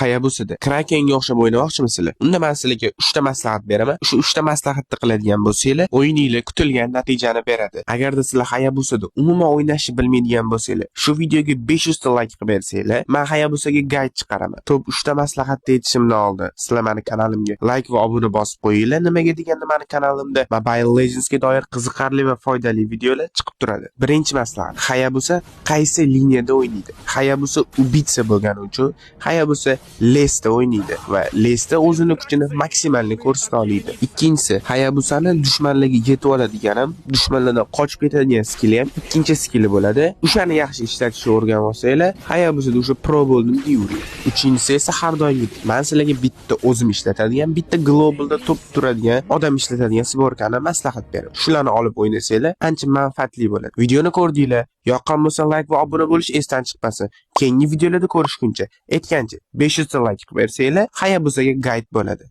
Hayabusada Krakenga o'xshab o'ynamoqchimisizlar? Unda men sizlarga 3 ta maslahat beraman. Shu 3 ta maslahatni qiladigan bo'lsanglar, o'yininglar kutilgan natijani beradi. Agarda sizlar Hayabusada umuman o'ynashni bilmaydigan bo'lsanglar, shu videoga 500 ta like qilib bersanglar, men Hayabusaga guide chiqaraman. Top 3 ta maslahatni aytishimdan oldin, sizlar meni kanalimga like va obuna bosib qo'yinglar. Nimaga deganda meni kanalimda Mobile Legendsga doir qiziqarli va foydali videolar chiqib turadi. Birinchi maslahat: Hayabusa qaysi liniyada o'ynaydi? Hayabusa ubitsa bo'lgani uchun Hayabusa Lesta o'ynaydi va Lesta o'zining kuchini maksimalni ko'rsata oladi. Ikkinchisi, Hayabusani dushmanlarga yetib oladigan, dushmanlardan qochib ketadigan skilli ham ikkinchi skilli bo'ladi. O'shani yaxshi ishlatishni o'rganib olsanglar, Hayabusada o'sha pro bo'ldim deyveradi. Uchinchisi esa har doim men sizlarga bitta o'zim ishlatadigan, bitta globalda top turadigan, odam ishlatadigan sborkani maslahat beraman. Shularni olib o'ynasanglar, ancha manfaatli bo'ladi. Videoni ko'rdinglar, yoqqan bo'lsa like va obuna bo'lish esdan chiqmasin. Keyingi videolarda ko'rishguncha, aytgancha 500 ta like qilib bersanglar, Hayabusaga guide bo'ladi.